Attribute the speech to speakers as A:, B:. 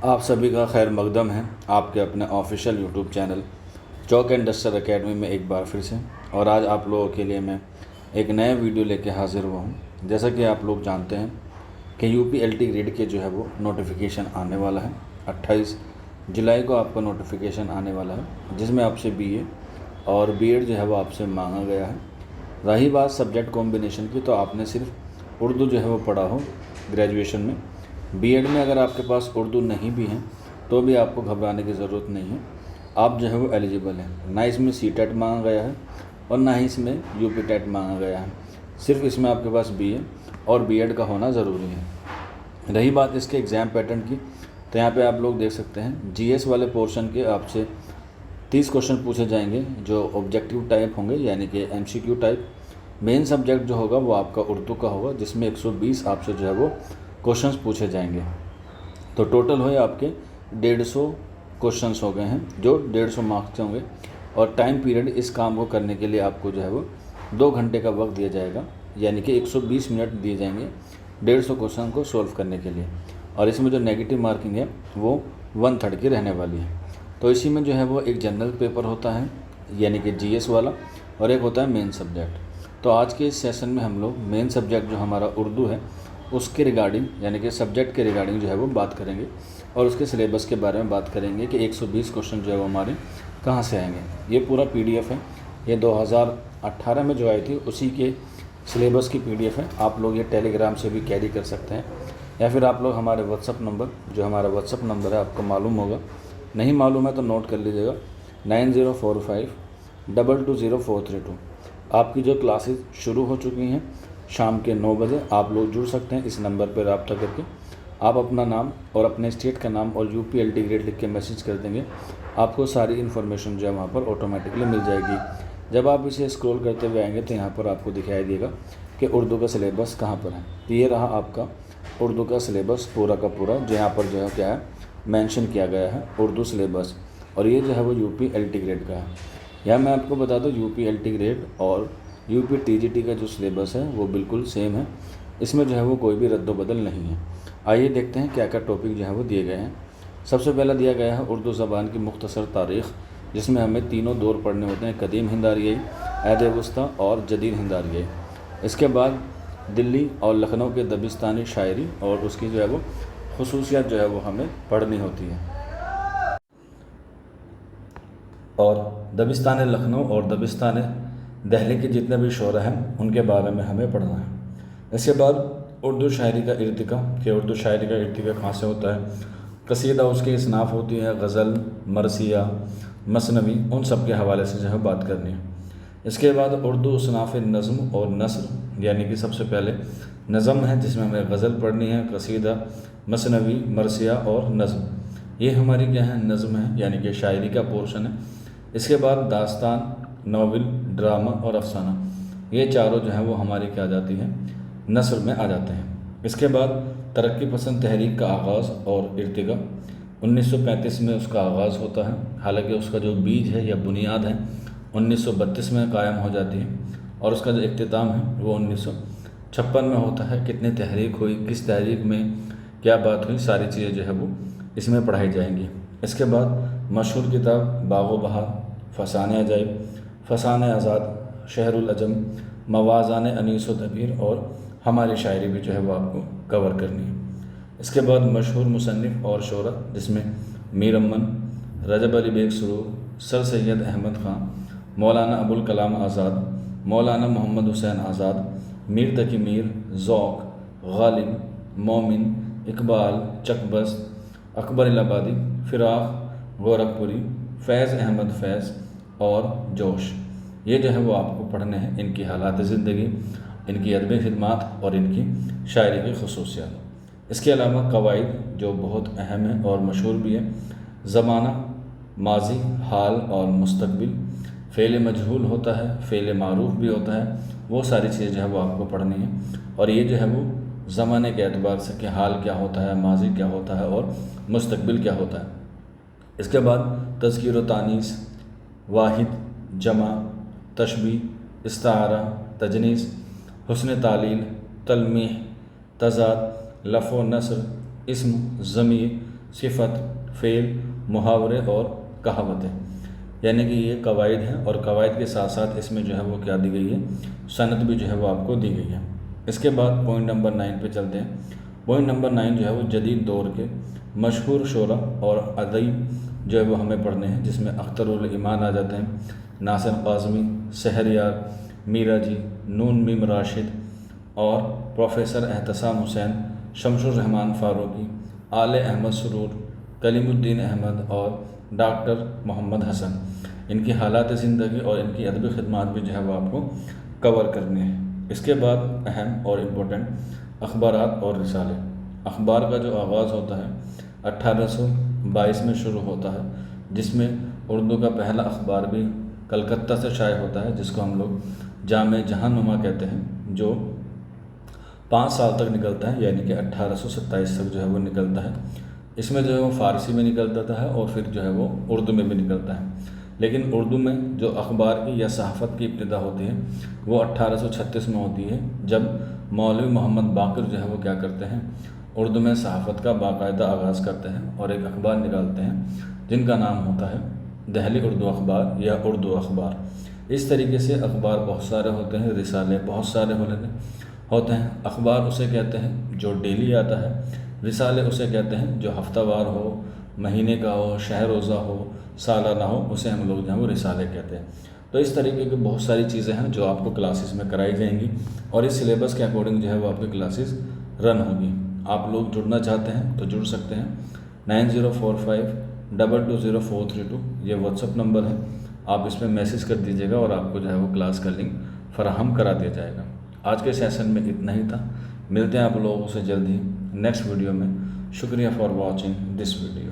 A: آپ سبھی کا خیر مقدم ہے آپ کے اپنے official YouTube channel Chowk and duster academy میں ایک بار پھر سے، اور آج آپ لوگوں کے لیے میں ایک نئے ویڈیو لے کے حاضر ہوا ہوں۔ جیسا کہ آپ لوگ جانتے ہیں کہ U P L T grade کے جو ہے وہ نوٹیفیکیشن آنے والا ہے 28 جولائی کو آپ کا نوٹیفیکیشن آنے والا ہے، جس میں آپ سے بی اے اور بی ایڈ جو ہے وہ آپ سے مانگا گیا ہے۔ رہی بات سبجیکٹ کمبینیشن کی، تو آپ نے صرف اردو جو ہے وہ پڑھا ہو گریجویشن میں۔ بی ایڈ میں اگر آپ کے پاس اردو نہیں بھی ہیں تو بھی آپ کو گھبرانے کی ضرورت نہیں ہے، آپ جو ہے وہ ایلیجیبل ہیں۔ نہ اس میں سی ٹیٹ مانگا گیا ہے اور نہ ہی اس میں یو پی ٹیٹ مانگا گیا ہے، صرف اس میں آپ کے پاس بی اے اور بی ایڈ کا ہونا ضروری ہے۔ رہی بات اس کے ایگزام پیٹرن کی، تو یہاں پہ آپ لوگ دیکھ سکتے ہیں جی ایس والے پورشن کے آپ سے 30 کوشچن پوچھے جائیں گے جو آبجیکٹیو ٹائپ ہوں گے، یعنی کہ ایم سی کیو ٹائپ۔ مین سبجیکٹ جو ہوگا وہ آپ کا اردو کا ہوگا، جس میں 120 آپ سے جو ہے وہ کوشچنس پوچھے جائیں گے۔ تو ٹوٹل ہوئے آپ کے 150 کوشچنس ہو گئے ہیں جو 150 مارکس کے ہوں گے، اور ٹائم پیریڈ اس کام کو کرنے کے لیے آپ کو جو ہے وہ 2 گھنٹے کا وقت دیا جائے گا، یعنی کہ 120 منٹ دیے جائیں گے 150 کوشچن کو سولو کرنے کے لیے، اور اس میں جو نیگیٹو مارکنگ ہے وہ 1/3 کی رہنے والی ہے۔ تو اسی میں جو ہے وہ ایک جنرل پیپر ہوتا ہے یعنی کہ جی ایس والا، اور ایک ہوتا ہے مین سبجیکٹ۔ تو آج کے اس سیشن میں ہم لوگ مین سبجیکٹ جو ہمارا اردو ہے اس کے ریگارڈنگ، یعنی کہ سبجیکٹ کے ریگارڈنگ جو ہے وہ بات کریں گے، اور اس کے سلیبس کے بارے میں بات کریں گے کہ 120 کوشچن جو ہے وہ ہمارے کہاں سے آئیں گے۔ یہ پورا پی ڈی ایف ہے، یہ 2018 میں جو آئی تھی اسی کے سلیبس کی پی ڈی ایف ہے۔ آپ لوگ یہ ٹیلی گرام سے بھی کیری کر سکتے ہیں، یا پھر آپ لوگ ہمارے واٹس اپ نمبر، جو ہمارا واٹس اپ نمبر ہے آپ کو معلوم ہوگا، نہیں معلوم ہے تو نوٹ کر لیجیے گا، 9045220432۔ آپ کی جو کلاسز شروع ہو چکی ہیں شام کے 9 بجے، آپ لوگ جڑ سکتے ہیں اس نمبر پہ رابطہ کر کے۔ آپ اپنا نام اور اپنے اسٹیٹ کا نام اور U P L T grade لکھ کے میسیج کر دیں گے، آپ کو ساری انفارمیشن جو ہے وہاں پر آٹومیٹکلی مل جائے گی۔ جب آپ اسے اسکرول کرتے ہوئے آئیں گے تو یہاں پر آپ کو دکھائی دے گا کہ اردو کا سلیبس کہاں پر ہے۔ تو یہ رہا آپ کا اردو کا سلیبس پورا کا پورا، جو یہاں پر جو ہے کیا ہے مینشن کیا گیا ہے اردو سلیبس، اور یہ جو ہے وہ U P L T grade کا ہے۔ یہاں میں آپ کو بتا دوں U P L T grade اور U P T G T کا جو سلیبس ہے وہ بالکل سیم ہے، اس میں جو ہے وہ کوئی بھی رد و بدل نہیں ہے۔ آئیے دیکھتے ہیں کیا کیا ٹاپک جو ہے وہ دیے گئے ہیں۔ سب سے پہلا دیا گیا ہے اردو زبان کی مختصر تاریخ، جس میں ہمیں تینوں دور پڑھنے ہوتے ہیں، قدیم ہند آریائی، عہد وسطیٰ اور جدید ہند آریائی۔ اس کے بعد دلی اور لکھنؤ کے دبستانی شاعری اور اس کی جو ہے وہ خصوصیات جو ہے وہ ہمیں پڑھنی ہوتی ہے، اور دبستان لکھنؤ اور دبستان دہلی کے جتنے بھی شعراء ہیں ان کے بارے میں ہمیں پڑھنا ہے۔ اس کے بعد اردو شاعری کا ارتقاء، کہ اردو شاعری کا ارتقاء کہاں سے ہوتا ہے، قصیدہ اس کی اصناف ہوتی ہے، غزل، مرثیہ، مثنوی، ان سب کے حوالے سے جو ہے بات کرنی ہے۔ اس کے بعد اردو اصناف نظم اور نثر، یعنی کہ سب سے پہلے نظم ہے جس میں ہمیں غزل پڑھنی ہے، قصیدہ، مثنوی، مرثیہ اور نظم، یہ ہماری کیا ہے نظم ہے، یعنی کہ شاعری کا پورشن ہے۔ اس کے بعد داستان، ناول، ڈرامہ اور افسانہ، یہ چاروں جو ہیں وہ ہماری کیا جاتی ہیں نثر میں آ جاتے ہیں۔ اس کے بعد ترقی پسند تحریک کا آغاز اور ارتقاء، 1935 میں اس کا آغاز ہوتا ہے، حالانکہ اس کا جو بیج ہے یا بنیاد ہے 1932 میں قائم ہو جاتی ہے، اور اس کا جو اختتام ہے وہ 1956 میں ہوتا ہے۔ کتنی تحریک ہوئی، کس تحریک میں کیا بات ہوئی، ساری چیزیں جو ہے وہ اس میں پڑھائی جائیں گی۔ اس کے بعد مشہور کتاب باغ و بہار، فسانہ عجائب، فسانہ آزاد، شہر العجم، موازان انیس و دبیر، اور ہماری شاعری بھی جو ہے وہ آپ کو کور کرنی ہے۔ اس کے بعد مشہور مصنف اور شعراء، جس میں میر امن، رجب علی بیگ سرور، سر سید احمد خان، مولانا ابوالکلام آزاد، مولانا محمد حسین آزاد، میر تقی میر، ذوق، غالب، مومن، اقبال، چکبست، اکبر الہآبادی، فراق، گورکھپوری، فیض احمد فیض اور جوش، یہ جو ہے وہ آپ کو پڑھنے ہیں، ان کی حالات زندگی، ان کی ادبی خدمات اور ان کی شاعری کی خصوصیات۔ اس کے علاوہ قواعد جو بہت اہم ہیں اور مشہور بھی ہیں، زمانہ، ماضی، حال اور مستقبل، فعل مجہول ہوتا ہے، فعل معروف بھی ہوتا ہے، وہ ساری چیزیں جو ہے وہ آپ کو پڑھنی ہیں، اور یہ جو ہے وہ زمانے کے اعتبار سے کہ حال کیا ہوتا ہے، ماضی کیا ہوتا ہے اور مستقبل کیا ہوتا ہے۔ اس کے بعد تذکیر و تانیث، واحد، جمع، تشبیہ، استعارہ، تجنیس، حسن تعلیل، تلمیح، تضاد، لفظ و نثر، اسم، ضمیر، صفت، فعل، محاورے اور کہاوتیں، یعنی کہ یہ قواعد ہیں، اور قواعد کے ساتھ ساتھ اس میں جو ہے وہ کیا دی گئی ہے، صنعت بھی جو ہے وہ آپ کو دی گئی ہے۔ اس کے بعد پوائنٹ نمبر 9 پہ چلتے ہیں۔ پوائنٹ نمبر 9 جو ہے وہ جدید دور کے مشہور شعراء اور ادیب جو ہے وہ ہمیں پڑھنے ہیں، جس میں اختر الایمان آ جاتے ہیں، ناصر کاظمی، شہریار، میرا جی، نون میم راشد اور پروفیسر احتسام حسین، شمس الرحمن فاروقی، آل احمد سرور، کلیم الدین احمد اور ڈاکٹر محمد حسن۔ ان کی حالات زندگی اور ان کی ادبی خدمات بھی جو ہے وہ آپ کو کور کرنے ہیں۔ اس کے بعد اہم اور امپورٹنٹ اخبارات اور رسالے۔ اخبار کا جو آغاز ہوتا ہے 1822 میں شروع ہوتا ہے، جس میں اردو کا پہلا اخبار بھی کلکتہ سے شائع ہوتا ہے، جس کو ہم لوگ جامع جہاں نما کہتے ہیں، جو 5 سال تک نکلتا ہے، یعنی کہ 1827 تک جو ہے وہ نکلتا ہے۔ اس میں جو ہے وہ فارسی میں نکلتا ہے اور پھر جو ہے وہ اردو میں بھی نکلتا ہے، لیکن اردو میں جو اخبار کی یا صحافت کی ابتدا ہوتی ہے وہ 1836 میں ہوتی ہے، جب مولوی محمد باقر جو ہے وہ کیا کرتے ہیں، اردو میں صحافت کا باقاعدہ آغاز کرتے ہیں اور ایک اخبار نکالتے ہیں جن کا نام ہوتا ہے دہلی اردو اخبار یا اردو اخبار۔ اس طریقے سے اخبار بہت سارے ہوتے ہیں، رسالے بہت سارے ہوتے ہیں۔ اخبار اسے کہتے ہیں جو ڈیلی آتا ہے، رسالے اسے کہتے ہیں جو ہفتہ وار ہو، مہینے کا ہو، شہر روزہ ہو، سالانہ ہو، اسے ہم لوگ جو ہیں وہ رسالے کہتے ہیں۔ تو اس طریقے کی بہت ساری چیزیں ہیں جو آپ کو کلاسز میں کرائی جائیں گی، اور اس سلیبس کے اکارڈنگ جو ہے وہ آپ کی کلاسز رن ہوگی۔ آپ لوگ جڑنا چاہتے ہیں تو جڑ سکتے ہیں۔ 9045220432 یہ واٹس ایپ نمبر ہے، آپ اس میں میسیج کر دیجیے گا اور آپ کو جو ہے وہ کلاس کا لنک فراہم کرا دیا جائے گا۔ آج کے سیشن میں اتنا ہی تھا، ملتے ہیں آپ لوگوں سے جلد ہی نیکسٹ ویڈیو میں۔ شکریہ فار واچنگ دس ویڈیو۔